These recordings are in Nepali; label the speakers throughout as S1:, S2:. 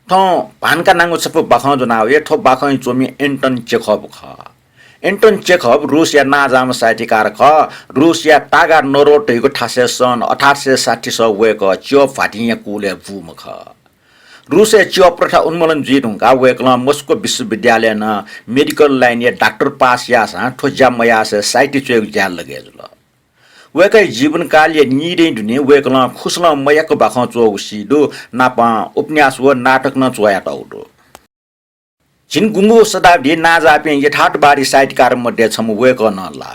S1: थो भानका नांगो सपो बाखां जो नाव ये थो बाखां चोमी एंटन चेखव ख एंटन चेखव रूस या नाजाम साहित्यकार ख रूस या टागा नरोटेको ठासे सन 1860 स वेक च्यो फाटिया कुले बुम ख रूस या च्यो प्रथा उन्मूलन जीनुका वेकला मस्को विश्वविद्यालय न मेडिकल लाइन या डॉक्टर पास या सा ठो जामया से साहित्य चेक जाल लगे जुल वेकै जीवनकाल या निरे दुने वेकला खुसला मयाको बाखां चो सिदो नापा उपन्यास व नाटक न चोया टाउडो छिनगुङ्गो शताब्दी नाजापे यथार्थवादी साहित्यकार मध्ये छम वेक न ला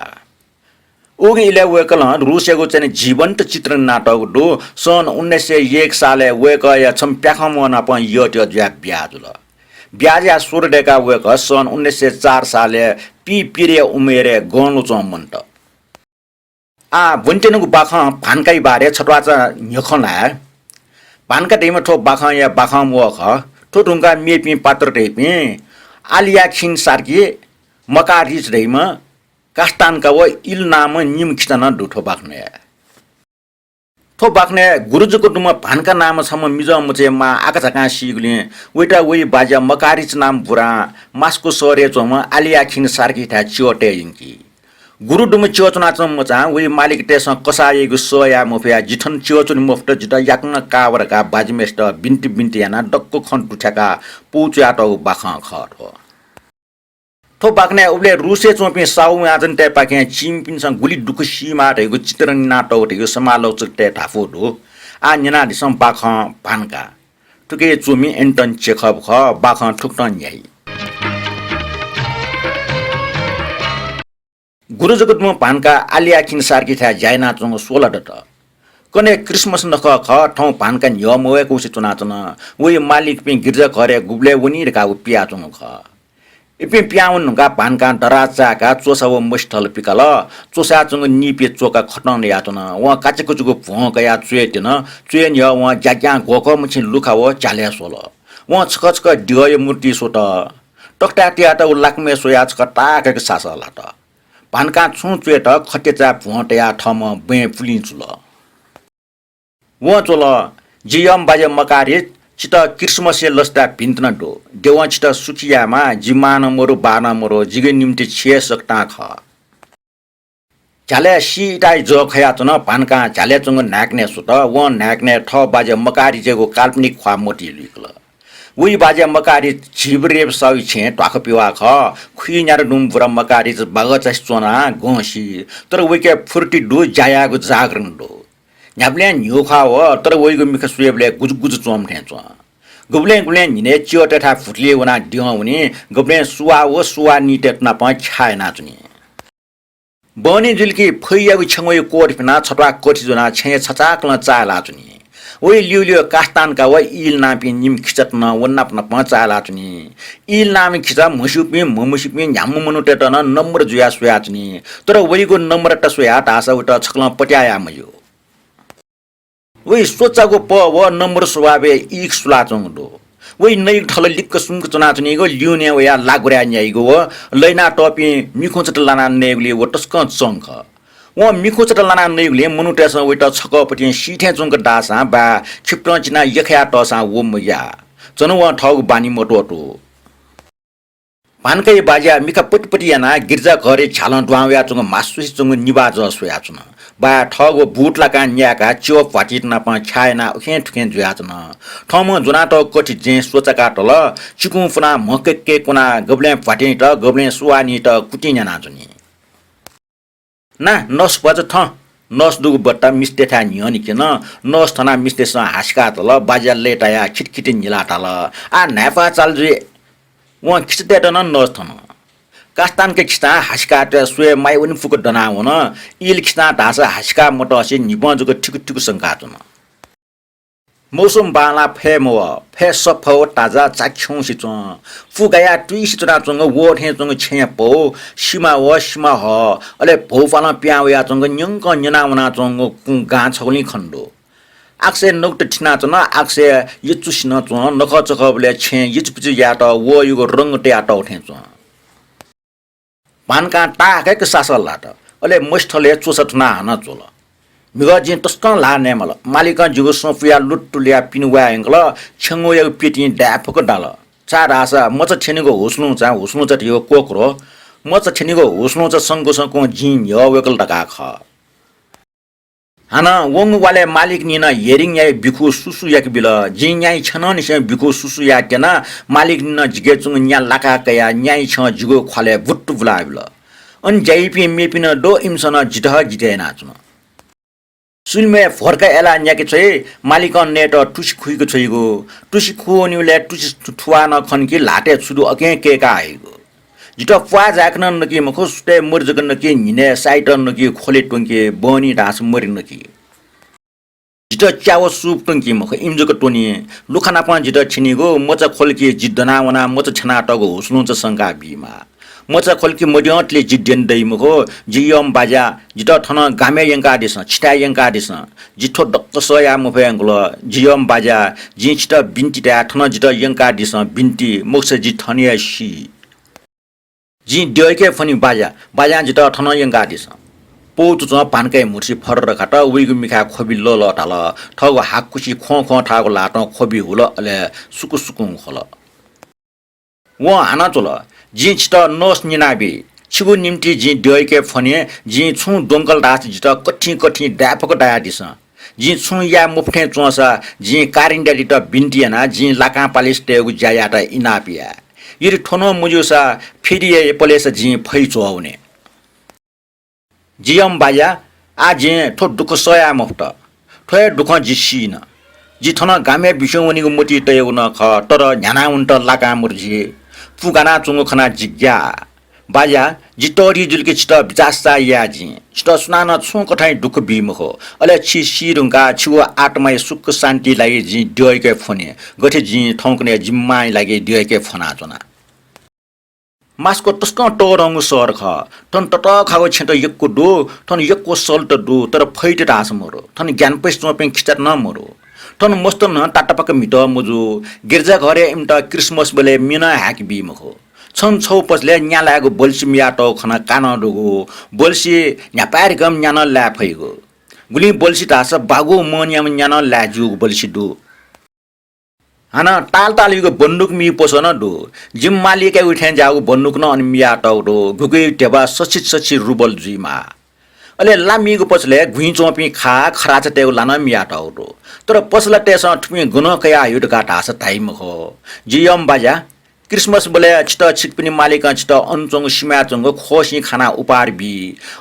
S1: ओगे इले वेकल रुसको चाहिँ जीवन्त चित्रण नाटक दो सन 1901 साले वेक या छम प्याखम नाप यट्यो ज्या ब्याजुल ब्याज या 16 डेका वेक सन 1904 साले पी पिरे उमेरे गनु चमन्त आ बुन्टेनुको बाखा भानकाई बारे छटवाचा न्यखला भानका दैमा ठो बाखा या बाखा वख ठो ढुङ्गा मेपी पात्र टेपी आलिया खिन सार्की मकारिज दैमा कास्तानका व इल नाम निम खिचन दुठो बाख्ने थो बाख्ने गुरुजुको दुमा भानका नाम छम मिज मुचे मा आका झका सिगले वेटा वे बाजा मकारिज नाम बुरा मास्को सरे चोम आलिया खिन सार्की था चोटे इन्की गुरु दुम चोचना चम मचा वे मालिक तेस कसायको सोया मफिया जिठन चोचन मफ्ट जिटा याक्न कावरका बाजमेस्ट बिन्ती बिन्ती याना डक्को खन टुठ्याका पुच्याटो बाखा खट थो बाक्ने उले रुसे चोपी साउ आजन ते पाके चिमपिनसँग गुली दुख सीमा रहेको चित्रण नाटक रहेको समालोचक ते ठाफो दो आ निना दिसम बाखा भानका टुके चोमी एन्टन चेखव ख बाखा ठुक्टन याई गुरु जगतमा भानका आलिया खिन सार्की था जायना चंग 16 डट कने क्रिसमस नख ख ठौ भानका नियम होएको सिचना चन वे मालिक पे गिर्जा करे गुब्ले वनी रे का पिया चंग ख इपे पियाउन का भानका डराचा का चोसाव मस्थल पिकल चोसा चंग निपे चोका खटन या चन व काचेको जुगो भो गया चुएतिन चुएन य व जाग्या गोको मछि लुखाव चाले सोल व छकछक दिय मूर्ति सोट टकटाटिया त उलाकमे सोया छक टाके सासलाट भानका छुचुएट खटेचा भोटया ठम बे पुलिन्चुल व चोल जियम बाजे मकारी चित क्रिसमस लस्ता भिन्तन डो देवा चित सुखियामा जिमान मरो बाना मरो जिगे निम्ति छे सक्ता ख झाले सीटाइ ज खया चन भानका झाले चंग नाक्ने सुत व नाक्ने ठ बाजे मकारी जेको काल्पनिक ख्वा मोटी लिकल वी बाजे मकारी झिब्रेब सवि छे ट्वाख पिवा ख खुइ न्यार डुम बुरा मकारी बागचा चोना गोसी तर वेके फुर्टी डु जायागो जागरण डो न्याब्ले न्युखा हो तर वेगो मिख सुएबले गुजगुज चोम ठेच गुब्ले गुब्ले निने चियोटे ठा फुटले वना दिउ हुने गुब्ले सुवा व सुवा निटेट न प छाय नाचुनी बनी जुलकी फैयागो छंगो कोट पिना छटवा कोठी जोना छे छचाकल चाला चुनी वे लियो कास्तानका व इल नापि निम खिचत न वन्नाप न पचाला चुनी इल नाम खिचा मुसुपि ममुसुपि न्याम मनुटेट न नम्बर जुया सुया चुनी तर वेगो नम्बर ट सुया तासा उट छकल पट्याया मयो वे सोचाको प व नम्बर सुवाबे इक सुला चंगदो वे नै ठल लिक्क सुंक चना चुनी गो लिउने वया लागुर्या न्याइगो व लैना टपि मिखोचट लाना नेगले व टस्क चंख व मिखोचट लाना नेगले मनुटेस वेट छकपटि सिठे चंग दासा बा खिप्टचिना यखया टसा वमया चनु व ठग बानी मोटोटो भानकै बाजा मिखा पटपटियाना गिर्जा घरे छालन ड्वाव्या चंग मासुसी चंग निबाज सोया चुन बा ठग बुटला का न्याका च्यो फाटिना प छायना उखे ठुके जुयाचन ठम जुना त कठि जे सोचका टल चिकु फुना मकके कुना गब्ले फाटि त गब्ले सुवानी त कुटिन्या नाजुनी ना नस बज थ नस दुगु बट्टा मिस्ते था नियनि किन नस थना मिस्ते स हासका तल बाजा लेटाया खिटखिटि निला तल आ नाफा चाल जुए व खिचते त न नस थन कास्तान के खिस्ता हासका त सुए माइ उनि फुक डना हुन इल खिस्ता ढासा हासका मोटसे निपजुको ठिक ठिक संका तुन मौसम बाला फेमो फे सफो ताजा चाख्यौ सिच फुगाया ट्विस चना चंग वो ठे चंग छेपो सीमा व सीमा ह अले भोफाला प्यावया चंग न्यंक न्यनावना चंग गा छगली खण्डो आक्से नोट ठिना चन आक्से यचुसिन चन नख चखबले छे यचुपिच याट वो युगो रंग ट्याट उठे चन भानका टाके सासल लाट अले मस्थले चोसट ना हन Chola 미가 진 toskan la ne mal malika jugo sofia luttulia pinwa engla chengo ya piti da phok dala cha ra sa mo cha cheni go usnu cha dio ko kro mo cha cheni go usnu cha sang ko jin yo wekal daga kha hana wong wale malik ni na yering ya biku susu yak bila jin nyai chana ni se biku susu ya kena malik ni na jige chung nya laka ka ya nyai cha jugo khale vuttu bula bila an jaipi me pina do imsana jitha jitena chuna सुलमे फर्का एला न्याके छै मालिकन नेट टुसी खुइको छैगो टुसी खुनिले टुसी ठुवा न खनकी लाटे छुदु अके के का आइगो जितो फुवा जाकन नकी मखो सुते मर्जगन नकी निने साइटन नकी खोले टंके बनी दास मरिन नकी जितो च्याव सुप टंकी मखो इमजको टोनी लुखाना पन जितो छिनिगो मचा खोलकी जिद्दना वना मचा छना टगो हुस्नु च संका बिमा मचा खोलकी मडियटले जिद्देन दैमखो जियम बाजा जितो थन गामे यंका दिस छिटा यंका दिस जिथो डक्कसया मफेंगलो जियम बाजा जिछटा बिन्ती ता थन जितो यंका दिस बिन्ती मोक्ष जिथनिया सी जि देयके फनी बाजा जितो थन यंका दिस पोतु च पानकै मुर्सी फर रखाट उइगु मिखा खोबि लल टाल ठगो हाकुसी खो ठागो लाट खोबि हुल अले सुकु सुकु खल व आना चोल जि छिट नोस निनाबी छिगु निम्ति जि देयके फने जि छु डोंगल दास जित कठी डापक डाया दिस जि छु या मुफठे चोसा जि कारिन्डा दित बिन्टियाना जि लाका पालिस तेगु जायाटा इनापिया यिर ठोनो मुजुसा फिरिए पलेस जि फै चोउने जियम बाजा आजे ठो दुख सया मफ्ट ठोय दुख जिसिन जि थन गामे बिसौनिगु मोटी तयगु न ख तर न्याना उन्ट लाका मुर्जी पुगाना चुंगु खना जिग्या बाजा जितोरी जुलके छिट बिचासा याजी छिट सुनान छु कठाई दुख बिमखो अले छि सिरुंगा छु आत्माय सुख शान्ति लागि जि दियके फने गथे जि ठौकने जिम्माइ लागि दियके फना जना मास्को तस्क टोरङ सर ख थन तत खागो छेट यक्को दो थन यक्को सल्ट दो तर फैटे टास मरो थन ज्ञान पैस चोपे खिचत न मरो थन मस्त न टाटापक मिट मुजु गिर्जा घरे इमटा क्रिसमस बेले मिना ह्याक बी मखो छन छौ पसले न्या लागो बोल्सी मियाटो खना कान डुगो बोल्सी न्या पार गम न्या न ला फैगो गुली बोल्सी टास बागो मन्याम न्या न ला जु बोल्सी दु हाना ताल युगो बन्दुक मी पोसन दु जिम मालिकै उठेन जागो बन्दुक न अनि मिया टौडो गुगै टेबा सछि रुबल जुइमा अले लामीगो पछले घुइ चोपी खा खराच तेउ लान मिया टौडो तर पछला तेस ठुमी गुन कया युडका टास टाइम हो जियम बाजा क्रिसमस बोले छिट छिक पनि मालिक छिट अनचोङ सिमा चोङ खोसी खाना उपार बी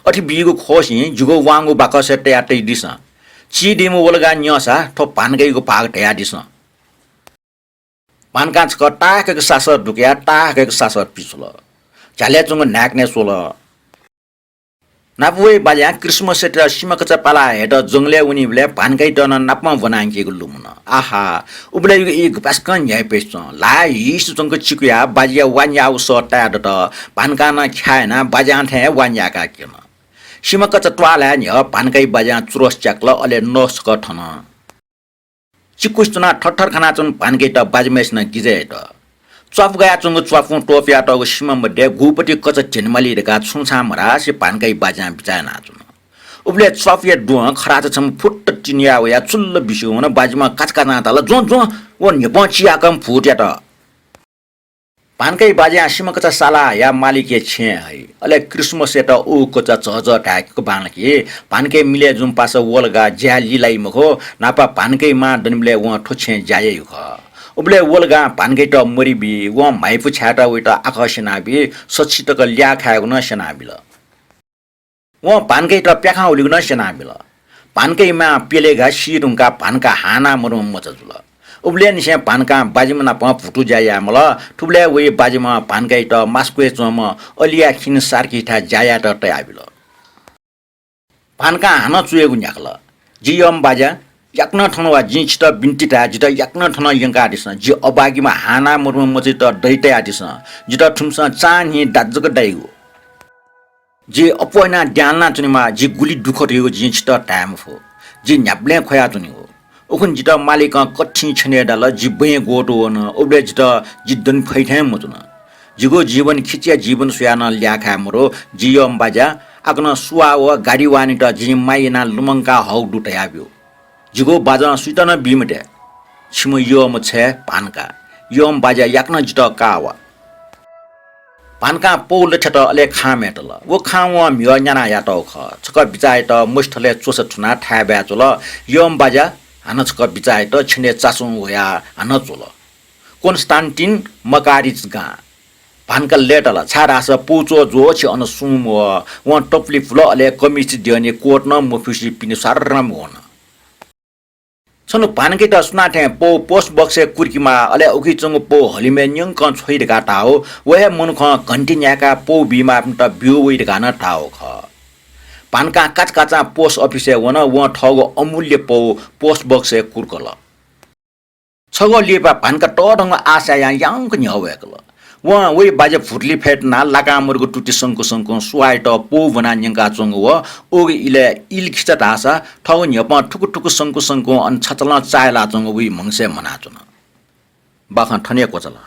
S1: अथि बीगो खोसी जुगो वाङो बाकस टेयाटै दिस छि दिमो वलगा न्यसा ठो पानगैगो पाग टेया दिस पानकाच टाकेको सासर ढुक्या टाकेको सासर पिछुल झाले चुङ नाक्ने सोल नापुए बाजा क्रिसमस सेट सिमकचा पाला हेड जंगले उनीले पानकै टन नापमा बनांकेको लुमुन आहा उबले एक पास्कन न्याय पेछ ला यिस चंग चिकुया बाजिया वान्या उसटा दत पानकाना ख्याना बाजा थे वान्या का केन सिमकचा ट्वाला न्य पानकै बाजा चुरस च्याक्ल अले नस कठन चिकुस्तना ठट्ठर खाना चुन पानकै त बाजमेस न गिजेट चप गया चुंग चपु टोपिया टगो सिम मध्ये गुपटी कच झेनमली रेका छुछा मरा से पानकै बाजा बिचाय नाचुन उबले चपिया दु खराच छम फुट चिनिया या चुल्ल बिसो न बाजमा काचका नाताल जो व नेपचिया कम फुट्या त पानकै बाजा सिमकचा साला या मालिके छे है अले क्रिसमस एटा उ कचा चज ढाकेको बाणके पानकै मिले जुम पास वलगा ज्यालीलाई मखो नापा पानकै मा दनिमले व ठोछे जायै ख उबले वलगा पानकै त मरिबी व माइपु छाटा उटा आकाशनाबी सचितक ल्या खाएको न सेनाबिल व पानकै त प्याखा उलिगु न सेनाबिल पानकै मा पेलेगा सिरुङका पानका हाना मरम मचजुल उबले निसे पानका बाजिमना प फुटु जाया मल ठुबले वे बाजिमा पानकै त मास्कुए चम अलिया खिन सार्की ठा जाया त तयाबिल पानका हान चुएगु न्याकल जियम बाजा याक्न ठनवा जिछ त बिन्ती ता जित याक्न ठन यंका दिस जि अबागीमा हाना मरम मचि त दैते आदिस जित ठुमस चानी दाजक दाइगु जि अपोइना ड्यालना चुनिमा जि गुली दुख रियो जिछ त टाइम फो जि न्याप्ले खया चुनिगु उखुन जित मालिक कठि छने डाल जिबे गोटो न उबले जित जिद्दन फैठे मजुन जिगो जीवन खिचिया जीवन सुयान ल्याखा मरो जियम बाजा आकन सुवा व गाडी वानी त जिम माइना लुमंका हौ डुटयाब्यो जिगो बाजा सुइतन बिमटे छिम योम छे पानका योम बाजा याक्न जित कावा पानका पौल छट अले खामेटल वो खाव म्यो न्याना याटौ ख छक बिचाइ त मुष्ठले चोस ठुना ठा ब्याचोल योम बाजा हान छक बिचाइ त छिने चासु होया हान चोल कोन्स्टान्टिन मकारिच गा भानका लेटल छारास पुचो जो छ अन सुम व टपली फुल अले कमिच दिने कोट न मुफिसी पिने सारम होन छनु भानके त सुनाथे पो पोस्ट बक्से कुर्कीमा अले उखि चंग पो हलिमे न्यंक छोइरका टाओ वहे मुनख घन्टिन्याका पो बिमा त बिउ वइरका न टाओ ख भानका काचकाचा पोस्ट अफिसे वन व ठगो अमूल्य पो पोस्ट बक्से कुर्कल छगो लिपा भानका टडंग आशा यांक न्यवेकल व वइ बाजे फुटली फेट ना लाकामरको टुटी संको सुआइट पो बना न्यंका चंग व ओगे इले इल खिचा दासा ठगो न्यप ठुकु संको अन छचला चायला चंग वइ मंगसे मना चुन बाखा ठने कोचला